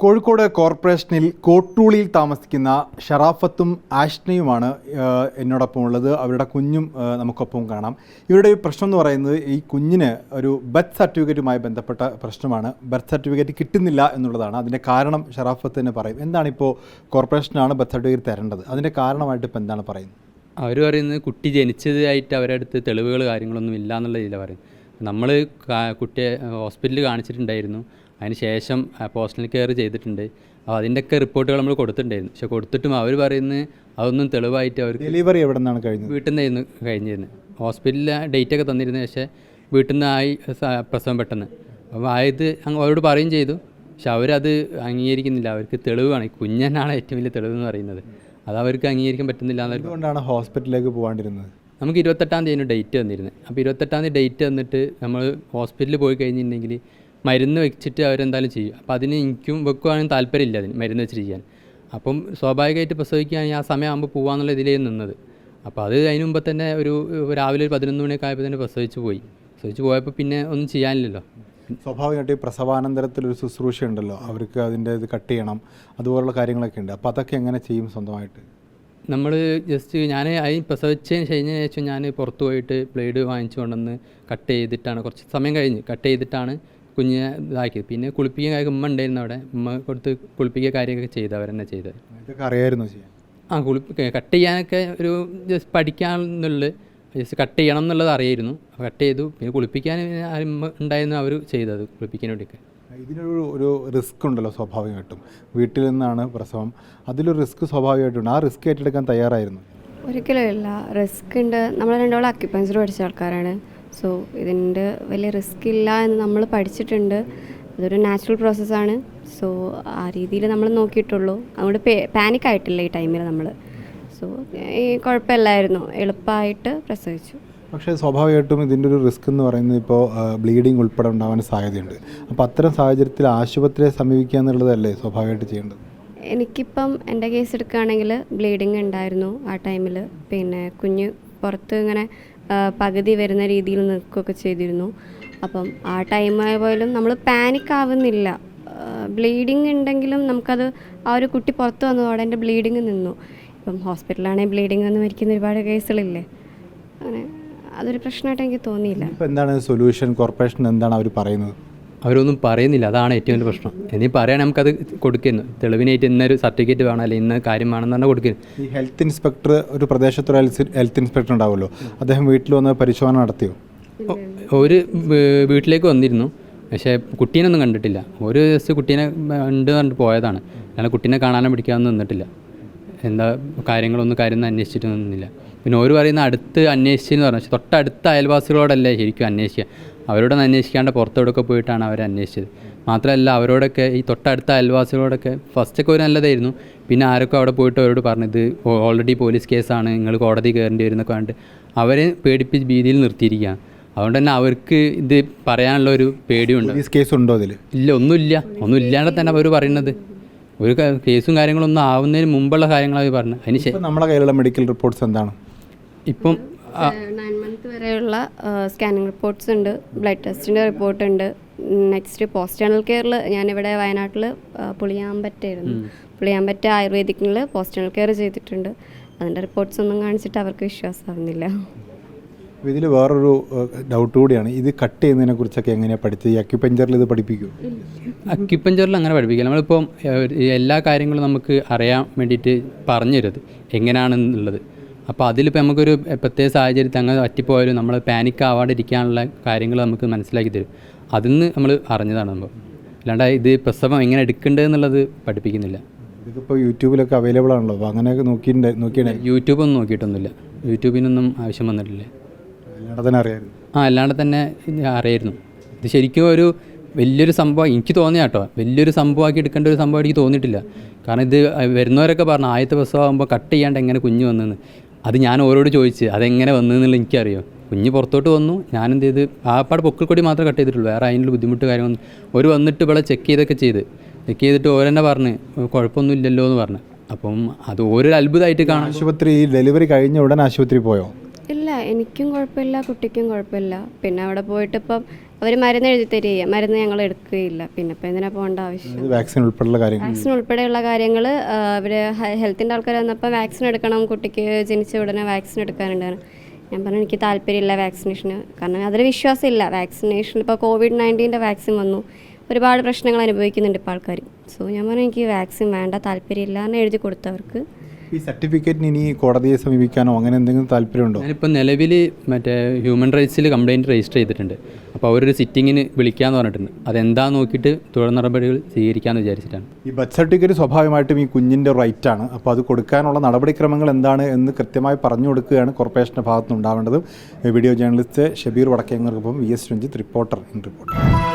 കോഴിക്കോട് കോർപ്പറേഷനിൽ കോട്ടൂളിയിൽ താമസിക്കുന്ന ഷറാഫത്തും ആഷ്നയുമാണ് എന്നോടൊപ്പം ഉള്ളത്. അവരുടെ കുഞ്ഞും നമുക്കൊപ്പം കാണാം. ഇവരുടെ പ്രശ്നം എന്ന് പറയുന്നത് ഈ കുഞ്ഞിന് ഒരു ബർത്ത് സർട്ടിഫിക്കറ്റുമായി ബന്ധപ്പെട്ട പ്രശ്നമാണ്. ബർത്ത് സർട്ടിഫിക്കറ്റ് കിട്ടുന്നില്ല എന്നുള്ളതാണ്. അതിൻ്റെ കാരണം ഷറാഫത്ത് തന്നെ പറയും. എന്താണിപ്പോൾ കോർപ്പറേഷനാണ് ബർത്ത് സർട്ടിഫിക്കറ്റ് തരേണ്ടത്, അതിൻ്റെ കാരണമായിട്ട് ഇപ്പോൾ എന്താണ് പറയുന്നത്? അവർ പറയുന്നത് കുട്ടി ജനിച്ചതായിട്ട് അവരുടെ അടുത്ത് തെളിവുകൾ കാര്യങ്ങളൊന്നും ഇല്ല എന്നുള്ള രീതിയിലാണ് പറയുന്നത്. നമ്മൾ കുട്ടിയെ ഹോസ്പിറ്റലിൽ കാണിച്ചിട്ടുണ്ടായിരുന്നു, അതിന് ശേഷം പോസ്റ്റൽ കെയർ ചെയ്തിട്ടുണ്ട്. അപ്പോൾ അതിൻ്റെയൊക്കെ റിപ്പോർട്ടുകൾ നമ്മൾ കൊടുത്തിട്ടുണ്ടായിരുന്നു. പക്ഷെ കൊടുത്തിട്ടും അവർ പറയുന്നത് അതൊന്നും തെളിവായിട്ട് അവർ ഡെലിവറി എവിടെ നിന്നാണ് കഴിഞ്ഞത്? വീട്ടിൽ നിന്നായിരുന്നു കഴിഞ്ഞിരുന്നത്. ഹോസ്പിറ്റലിൽ ഡേറ്റൊക്കെ തന്നിരുന്നത്, പക്ഷേ വീട്ടിൽ നിന്നായി പ്രസവം പെട്ടെന്ന്. അപ്പോൾ ആയത് അവരോട് പറയുകയും ചെയ്തു, പക്ഷെ അവരത് അംഗീകരിക്കുന്നില്ല. അവർക്ക് തെളിവാണ്, കുഞ്ഞനാണ് ഏറ്റവും വലിയ തെളിവെന്ന് പറയുന്നത്. അത് അവർക്ക് അംഗീകരിക്കാൻ പറ്റുന്നില്ല. അതുകൊണ്ടാണ് ഹോസ്പിറ്റലിലേക്ക് പോകാണ്ടിരുന്നത്. നമുക്ക് 28-ാം തീയതി ഡേറ്റ് തന്നിരുന്നത്. അപ്പോൾ 28-ാം തീയതി ഡേറ്റ് തന്നിട്ട് നമ്മൾ ഹോസ്പിറ്റലിൽ പോയി കഴിഞ്ഞിട്ടുണ്ടെങ്കിൽ മരുന്ന് വെച്ചിട്ട് അവരെന്തായാലും ചെയ്യും. അപ്പോൾ അതിന് എനിക്കും വെക്കുവാണെങ്കിൽ താല്പര്യമില്ല അതിന് മരുന്ന് വെച്ചിട്ട് ചെയ്യാൻ. അപ്പം സ്വാഭാവികമായിട്ട് പ്രസവിക്കുകയാണെങ്കിൽ ആ സമയമാകുമ്പോൾ പോകാമെന്നുള്ള ഇതിലേ നിന്നത്. അപ്പോൾ അത് അതിന് മുമ്പ് തന്നെ ഒരു രാവിലെ ഒരു 11 മണിയൊക്കെ ആയപ്പോൾ തന്നെ പ്രസവിച്ച് പോയപ്പോൾ പിന്നെ ഒന്നും ചെയ്യാനില്ലല്ലോ. സ്വാഭാവികമായിട്ട് ഈ പ്രസവാനന്തരത്തിലൊരു ശുശ്രൂഷ ഉണ്ടല്ലോ, അവർക്ക് അതിൻ്റെ ഇത് കട്ട് ചെയ്യണം, അതുപോലുള്ള കാര്യങ്ങളൊക്കെ ഉണ്ട്. അപ്പോൾ അതൊക്കെ എങ്ങനെ ചെയ്യും സ്വന്തമായിട്ട്? നമ്മൾ ജസ്റ്റ് ഞാൻ അതിന് പ്രസവിച്ചതിന് ശേഷം ഞാൻ പുറത്ത് പോയിട്ട് ബ്ലേഡ് വാങ്ങിച്ചു കൊണ്ടുവന്ന് കട്ട് ചെയ്തിട്ടാണ്, കുറച്ച് സമയം കഴിഞ്ഞ് കട്ട് ചെയ്തിട്ടാണ് കുഞ്ഞിനെ ഇതാക്കിയത്. പിന്നെ കുളിപ്പിക്കാൻ കാര്യം ഉമ്മ ഉണ്ടായിരുന്നു അവിടെ, ഉമ്മ കൊടുത്ത് കുളിപ്പിക്കുക കാര്യമൊക്കെ ചെയ്ത് അവരെന്നെ ചെയ്തത്. ഇതൊക്കെ അറിയായിരുന്നു ചെയ്യാൻ? കട്ട് ചെയ്യാനൊക്കെ ഒരു ജസ്റ്റ് പഠിക്കാമെന്നുള്ളത്, ജസ്റ്റ് കട്ട് ചെയ്യണം എന്നുള്ളത് അറിയായിരുന്നു. കട്ട് ചെയ്തു. പിന്നെ കുളിപ്പിക്കാൻ ഉമ്മ ഉണ്ടായിരുന്നു അവർ ചെയ്തത്, കുളിപ്പിക്കാൻ വേണ്ടിയൊക്കെ. ഇതിനൊരു റിസ്ക് ഉണ്ടല്ലോ സ്വാഭാവികമായിട്ടും. വീട്ടിൽ നിന്നാണ് പ്രസവം, അതിലൊരു റിസ്ക് സ്വാഭാവികമായിട്ടുണ്ട്. ആ റിസ്ക് ഏറ്റെടുക്കാൻ തയ്യാറായിരുന്നു? ഒരിക്കലും ഇല്ല, റിസ്ക് ഉണ്ട്. നമ്മൾ രണ്ടോളം അക്യുപഞ്ചർ പഠിച്ച ആൾക്കാരാണ്. സോ ഇതിൻ്റെ വലിയ റിസ്ക് ഇല്ല എന്ന് നമ്മൾ പഠിച്ചിട്ടുണ്ട്. അതൊരു നാച്ചുറൽ പ്രോസസ്സാണ്. സോ ആ രീതിയിൽ നമ്മൾ നോക്കിയിട്ടുള്ളൂ. അതുകൊണ്ട് പാനിക് ആയിട്ടില്ല ഈ ടൈമിൽ നമ്മൾ. സോ ഈ കുഴപ്പമില്ലായിരുന്നു, എളുപ്പമായിട്ട് പ്രസവിച്ചു. പക്ഷേ സ്വാഭാവികമായിട്ടും ഇതിൻ്റെ ഒരു റിസ്ക് എന്ന് പറയുന്നത് ഇപ്പോൾ ബ്ലീഡിങ് ഉൾപ്പെടെ ഉണ്ടാവാൻ സാധ്യതയുണ്ട്. അപ്പോൾ അത്തരം സാഹചര്യത്തിൽ ആശുപത്രിയെ സമീപിക്കുക എന്നുള്ളതല്ലേ സ്വാഭാവികമായിട്ട് ചെയ്യേണ്ടത്? എനിക്കിപ്പം എൻ്റെ കേസ് എടുക്കുകയാണെങ്കിൽ ബ്ലീഡിങ് ഉണ്ടായിരുന്നു ആ ടൈമിൽ. പിന്നെ കുഞ്ഞ് പുറത്ത് ഇങ്ങനെ പകുതി വരുന്ന രീതിയിൽ നിൽക്കുകയൊക്കെ ചെയ്തിരുന്നു. അപ്പം ആ ടൈമായ പോലും നമ്മൾ പാനിക് ആവുന്നില്ല. ബ്ലീഡിങ് ഉണ്ടെങ്കിലും നമുക്കത് ആ ഒരു കുട്ടി പുറത്ത് വന്നതോടെ എൻ്റെ ബ്ലീഡിങ് നിന്നു. ഇപ്പം ഹോസ്പിറ്റലാണെങ്കിൽ ബ്ലീഡിങ് വന്ന് മരിക്കുന്ന ഒരുപാട് കേസുകളില്ലേ, അങ്ങനെ അതൊരു പ്രശ്നമായിട്ട് എനിക്ക് തോന്നിയില്ല. ഇപ്പോൾ എന്താണ് സൊല്യൂഷൻ? കോർപ്പറേഷൻ എന്താണ് അവർ പറയുന്നത്? അവരൊന്നും പറയുന്നില്ല, അതാണ് ഏറ്റവും വലിയ പ്രശ്നം. ഇനി പറയാൻ നമുക്കത് കൊടുക്കുന്നു, തെളിവിനായിട്ട് ഇന്നൊരു സർട്ടിഫിക്കറ്റ് വേണം, അല്ലെങ്കിൽ ഇന്ന കാര്യം വേണമെന്ന് പറഞ്ഞാൽ കൊടുക്കുന്നു. ഈ ഹെൽത്ത് ഇൻസ്പെക്ടർ, ഒരു പ്രദേശത്തൊരു ഹെൽത്ത് ഇൻസ്പെക്ടർ ഉണ്ടാവുമല്ലോ, അദ്ദേഹം വീട്ടിൽ വന്ന് പരിശോധന നടത്തിയോ? ഒരു വീട്ടിലേക്ക് വന്നിരുന്നു, പക്ഷേ കുട്ടീനൊന്നും കണ്ടിട്ടില്ല. ഒരു ദിവസം കുട്ടീനെ ഉണ്ട് പറഞ്ഞിട്ട് പോയതാണ്, അല്ലാതെ കുട്ടീനെ കാണാനും പിടിക്കാനൊന്നും നിന്നിട്ടില്ല. എന്താ കാര്യം അന്വേഷിച്ചിട്ട് നിന്നില്ല. പിന്നെ ഓര് പറയുന്ന അടുത്ത് അന്വേഷിച്ചെന്ന് പറഞ്ഞു, പക്ഷേ തൊട്ടടുത്ത അയൽവാസികളോടല്ലേ ശരിക്കും അന്വേഷിക്കുക. അവരോടൊന്നും അന്വേഷിക്കാണ്ട് പുറത്തോടൊക്കെ പോയിട്ടാണ് അവർ അന്വേഷിച്ചത്. മാത്രമല്ല അവരോടൊക്കെ ഈ തൊട്ടടുത്ത അയൽവാസികളോടൊക്കെ ഫസ്റ്റൊക്കെ ഒരു നല്ലതായിരുന്നു. പിന്നെ ആരൊക്കെ അവിടെ പോയിട്ട് അവരോട് പറഞ്ഞത് ഓൾറെഡി പോലീസ് കേസാണ്, നിങ്ങൾ കോടതി കയറേണ്ടി വരുന്നൊക്കെ പറഞ്ഞിട്ട് അവരെ പേടിപ്പിച്ച് ഭീതിയിൽ നിർത്തിയിരിക്കുകയാണ്. അതുകൊണ്ട് തന്നെ അവർക്ക് ഇത് പറയാനുള്ള ഒരു പേടിയുണ്ട്. കേസ് ഉണ്ടോ അതിൽ? ഇല്ല, ഒന്നും ഇല്ലാണ്ട് തന്നെ അവർ പറയുന്നത്. ഒരു കേസും കാര്യങ്ങളൊന്നും ആവുന്നതിന് മുമ്പുള്ള കാര്യങ്ങളാണ് പറഞ്ഞത്. അതിന് ശേഷം നമ്മുടെ കയ്യിലുള്ള മെഡിക്കൽ റിപ്പോർട്ട്സ് എന്താണ്? ഇപ്പം 9 മന്ത് വരെയുള്ള സ്കാനിങ് റിപ്പോർട്ട്സ് ഉണ്ട്, ബ്ലഡ് ടെസ്റ്റിൻ്റെ റിപ്പോർട്ട് ഉണ്ട്. നെക്സ്റ്റ് പോസ്റ്റൽ കെയറിൽ ഞാനിവിടെ വയനാട്ടിൽ പുളിയാമ്പറ്റ ആയുർവേദിക്കിൽ പോസ്റ്റൽ കെയർ ചെയ്തിട്ടുണ്ട്. അതിൻ്റെ റിപ്പോർട്ട്സ് ഒന്നും കാണിച്ചിട്ട് അവർക്ക് വിശ്വാസമാവുന്നില്ല. ഇതിൽ വേറൊരു ഡൗട്ട് കൂടിയാണ്, ഇത് കട്ട് ചെയ്യുന്നതിനെ കുറിച്ചൊക്കെ എങ്ങനെയാണ് പഠിച്ചത്? ഈ അക്യുപഞ്ചറിൽ ഇത് പഠിപ്പിക്കുമോ? അക്യുപഞ്ചറിൽ അങ്ങനെ പഠിപ്പിക്കില്ല. നമ്മളിപ്പം എല്ലാ കാര്യങ്ങളും നമുക്ക് അറിയാൻ വേണ്ടിയിട്ട് പറഞ്ഞു തരുന്നത് എങ്ങനെയാണെന്നുള്ളത്. അപ്പോൾ അതിലിപ്പോൾ നമുക്കൊരു പ്രത്യേക സാഹചര്യത്തിൽ അങ്ങനെ പറ്റിപ്പോയാലും നമ്മൾ പാനിക് ആവാണ്ടിരിക്കാനുള്ള കാര്യങ്ങൾ നമുക്ക് മനസ്സിലാക്കി തരും. അതിൽ നിന്ന് നമ്മൾ അറിഞ്ഞതാണ് നമ്മൾ. അല്ലാണ്ട് ഇത് പ്രസവം എങ്ങനെ എടുക്കേണ്ടത് എന്നുള്ളത് പഠിപ്പിക്കുന്നില്ല. ഇതിപ്പോൾ യൂട്യൂബിലൊക്കെ അവൈലബിൾ ആണല്ലോ, അപ്പോൾ അങ്ങനെയൊക്കെ നോക്കിയിട്ടുണ്ട്? യൂട്യൂബൊന്നും നോക്കിയിട്ടൊന്നുമില്ല, യൂട്യൂബിനൊന്നും ആവശ്യം വന്നിട്ടില്ല. അല്ലാണ്ട് തന്നെ അറിയാമായിരുന്നു? അല്ലാണ്ട് തന്നെ അറിയായിരുന്നു. ഇത് ശരിക്കും ഒരു വലിയൊരു സംഭവം എനിക്ക് തോന്നിയ കേട്ടോ, വലിയൊരു സംഭവമാക്കി എടുക്കേണ്ട ഒരു സംഭവം എനിക്ക് തോന്നിയിട്ടില്ല. കാരണം ഇത് വരുന്നവരൊക്കെ പറഞ്ഞു ആദ്യത്തെ പ്രസവം ആകുമ്പോൾ കട്ട് ചെയ്യാണ്ട് എങ്ങനെ കുഞ്ഞ് വന്നെന്ന്. അത് ഞാൻ ഓരോട് ചോദിച്ച് അതെങ്ങനെ വന്നതെന്നുള്ള എനിക്കറിയോ. കുഞ്ഞ് പുറത്തോട്ട് വന്നു, ഞാനെന്ത് ചെയ്ത് ആപ്പാട് പൊക്കിൾക്കൊടി മാത്രമേ കട്ട് ചെയ്തിട്ടുള്ളൂ, വേറെ അതിനുള്ള ബുദ്ധിമുട്ട് കാര്യമൊന്നും. ഒരു വന്നിട്ട് ഇവിടെ ചെക്ക് ചെയ്തിട്ട് ഓരെന്നെ പറഞ്ഞ് കുഴപ്പമൊന്നും ഇല്ലല്ലോ എന്ന് പറഞ്ഞു. അപ്പം അത് ഓരോ അത്ഭുതമായിട്ട് കാണാം. ആശുപത്രി ഡെലിവറി കഴിഞ്ഞ ഉടനെ ആശുപത്രി പോയോ? ഇല്ല, എനിക്കും കുഴപ്പമില്ല, കുട്ടിക്കും കുഴപ്പമില്ല. പിന്നെ അവിടെ പോയിട്ട് ഇപ്പം അവർ മരുന്ന് എഴുതി തരിക, മരുന്ന് ഞങ്ങൾ എടുക്കുകയില്ല. പിന്നെ ഇപ്പോൾ എന്തിനാ പോകേണ്ട ആവശ്യം? വാക്സിൻ ഉൾപ്പെടെയുള്ള കാര്യങ്ങൾ വാക്സിൻ ഉൾപ്പെടെയുള്ള കാര്യങ്ങൾ അവർ ഹെൽത്തിൻ്റെ ആൾക്കാർ വന്നപ്പോൾ വാക്സിൻ എടുക്കണം, കുട്ടിക്ക് ജനിച്ച ഉടനെ വാക്സിൻ എടുക്കാനുണ്ടായിരുന്നു. ഞാൻ പറഞ്ഞു എനിക്ക് താല്പര്യമില്ല വാക്സിനേഷന്, കാരണം അതിൽ വിശ്വാസമില്ല. വാക്സിനേഷൻ ഇപ്പോൾ COVID-19 വാക്സിൻ വന്നു, ഒരുപാട് പ്രശ്നങ്ങൾ അനുഭവിക്കുന്നുണ്ട് ഇപ്പോൾ ആൾക്കാർ. സോ ഞാൻ പറഞ്ഞു എനിക്ക് വാക്സിൻ വേണ്ട, താല്പര്യമില്ല എന്ന് എഴുതി കൊടുത്തവർക്ക്. ഈ സർട്ടിഫിക്കറ്റിന് ഇനി കോടതിയെ സമീപിക്കാനോ അങ്ങനെ എന്തെങ്കിലും താല്പര്യമുണ്ടോ? ഞാനിപ്പോൾ നിലവിൽ മറ്റേ ഹ്യൂമൻ റൈറ്റ്സിൽ കംപ്ലയിൻറ്റ് രജിസ്റ്റർ ചെയ്തിട്ടുണ്ട്. അപ്പോൾ അവരൊരു സിറ്റിങ്ങിന് വിളിക്കാമെന്ന് പറഞ്ഞിട്ടുണ്ട്. അതെന്താണെന്ന് നോക്കിയിട്ട് തുടർ നടപടികൾ സ്വീകരിക്കാമെന്ന് വിചാരിച്ചിട്ടാണ്. ഈ ബർത്ത് സർട്ടിഫിക്കറ്റ് സ്വാഭാവികമായിട്ടും ഈ കുഞ്ഞിൻ്റെ റൈറ്റാണ്. അപ്പോൾ അത് കൊടുക്കാനുള്ള നടപടിക്രമങ്ങൾ എന്താണ് എന്ന് കൃത്യമായി പറഞ്ഞു കൊടുക്കുകയാണ് കോർപ്പറേഷൻ്റെ ഭാഗത്തുനിന്ന് ഉണ്ടാവേണ്ടത്. വീഡിയോ ജേർണലിസ്റ്റ് ഷബീർ വടക്കേങ്ങർക്കൊപ്പം VS Ranjith, reporter in reporter.